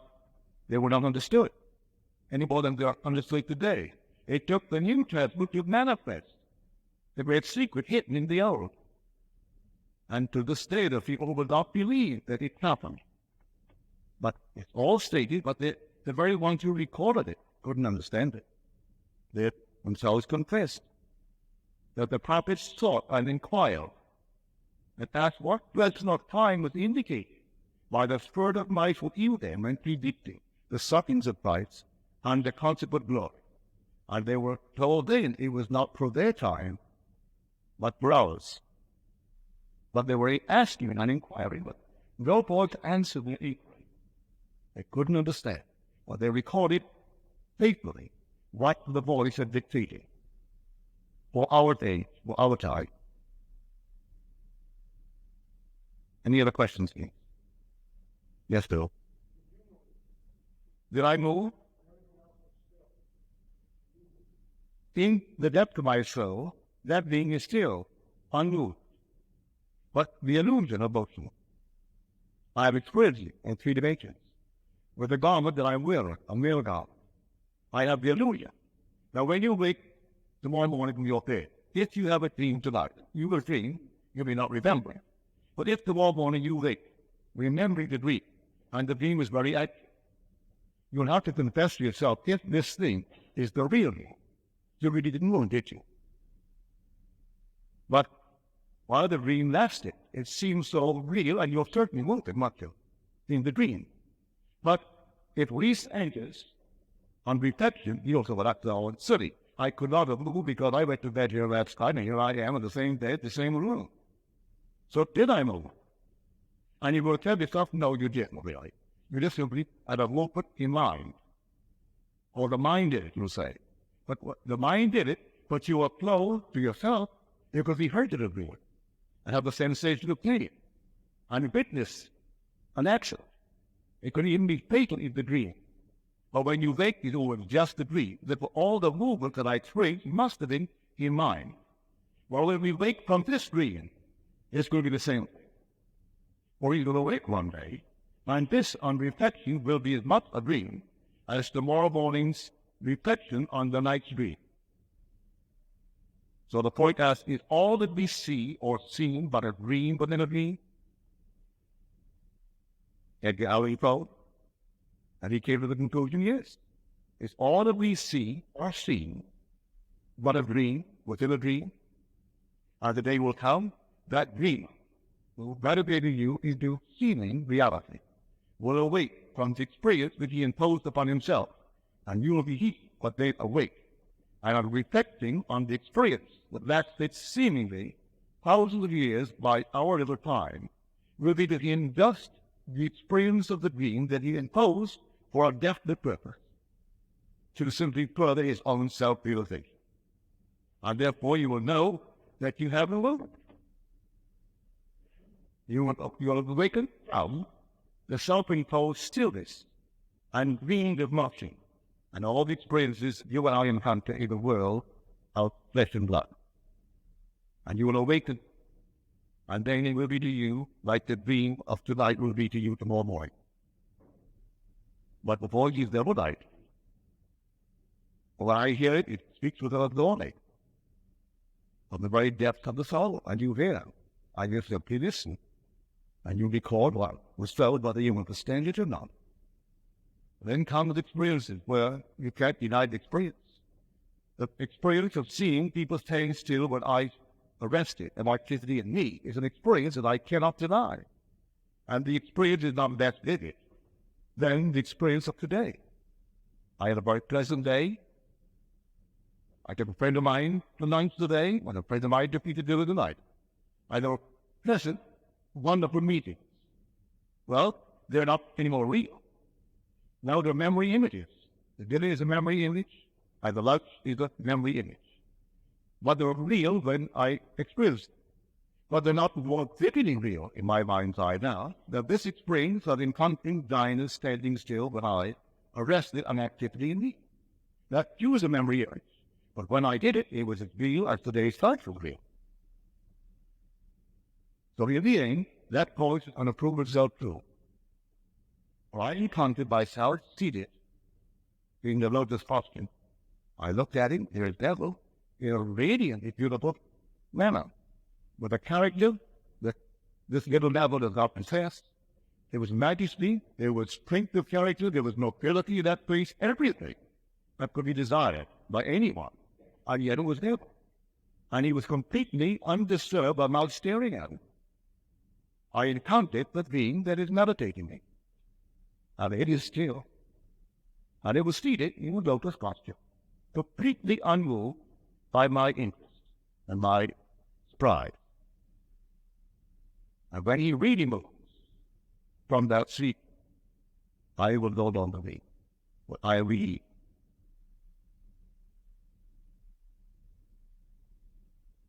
they were not understood any more than they are understood today. It took the New Testament to manifest the great secret hidden in the Old. And to this day, the people will not believe that it happened. But it's all stated, but the very ones who recorded it couldn't understand it. They themselves confessed that the prophets sought and inquired, and asked what dreadful of time was indicated by the spirit of might who healed them and predicting the sufferings of Christ and the consequent glory. And they were told then it was not for their time, but for ours. But they were asking and inquiring, but no voice answered them equally. They couldn't understand, but they recorded faithfully what the voice had dictated for our day, for our time. Any other questions, please? Yes, Bill. Did I move? In the depth of my soul, that being is still unmoved. But the illusion of motion, I have experienced it in 3 dimensions. with the garment that I'm wearing, a male garment. I have the illusion. Now, when you wake tomorrow morning from your bed, if you have a dream tonight, you will dream, you may not remember it. But if tomorrow morning you wake, remembering the dream, and the dream is very accurate, you'll have to confess to yourself, if this thing is the real me, you really didn't know, did you? But while the dream lasted, it seemed so real, and you certainly won't have much of in the dream. But it least anchors on reflection, you also were that's all silly. I could not have moved because I went to bed here last night, and here I am in the same bed, the same room. So did I move? And you will tell yourself, no, you didn't really. You just simply had a movement in mind. Or the mind did it, you'll say. But the mind did it, but you applaud to yourself because he heard it do it and have the sensation of pain and witness an action. It could even be fatal in the dream. But when you wake, it was just a dream. Therefore, all the movement that I experienced must have been in mind. Well, when we wake from this dream, it's going to be the same thing. Or you're going to wake one day, and this on reflection will be as much a dream as tomorrow morning's reflection on the night's dream. So the point is all that we see or seen but a dream within a dream? Edgar Allan Poe, and he came to the conclusion, yes. It's all that we see or seen but a dream within a dream. And the day will come, that dream will graduate you into seeming reality, will awake from the experience which he imposed upon himself, and you will be he, but they awake, and are reflecting on the experience that lasted seemingly thousands of years by our little time, will be to him just the experience of the dream that he imposed for a definite purpose, to simply further his own self-realization. And therefore you will know that you have no movement. You will awaken from the self-imposed stillness and dream of motion and all the experiences you and I encounter in the world of flesh and blood. And you will awaken, and then it will be to you like the dream of tonight will be to you tomorrow morning. But before it is double night, when I hear it, it speaks with an authority from the very depths of the soul, and you hear, and you simply listen, and you record what was felt whether you understand it or not. Then come the experiences where you can't deny the experience. The experience of seeing people staying still when I arrested and electricity in me is an experience that I cannot deny. And the experience is not that vivid than the experience of today. I had a very pleasant day. I took a friend of mine for lunch today, and a friend of mine took me to dinner tonight. I had a pleasant, wonderful meetings. Well, they're not anymore real. Now they're memory images. The dinner is a memory image, and the lunch is a memory image. But they're real when I experienced them. But they're not more vividly real in my mind's eye now, that this experience of encountering diners standing still when I arrested an activity in me. That too is a memory image. But when I did it, it was as real as today's thoughts were real. So in the end, that calls an approval self-true. For I encountered myself seated in the lotus posture. I looked at him, there's Neville, in a radiantly beautiful manner, with a character that this little Neville does not possess. There was majesty, there was strength of character, there was nobility in that place, everything that could be desired by anyone. And yet it was Neville. And he was completely undisturbed by my staring at him. I encountered the being that is meditating me. And it is still. And it was seated in a lotus posture, completely unmoved by my interest and my pride. And when he really moves from that seat, I will no longer be what I be.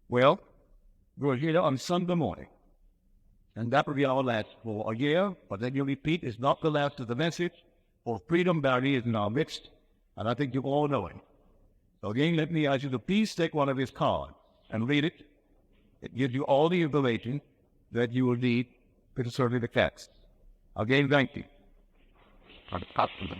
Well, we're here on Sunday morning, and that will be our last for a year, but then you repeat, it's not the last of the message, for Freedom Barry is in our midst, and I think you all know it. So again, let me ask you to please take one of his cards and read it. It gives you all the information that you will need concerning the text. Again, thank you. and cut to the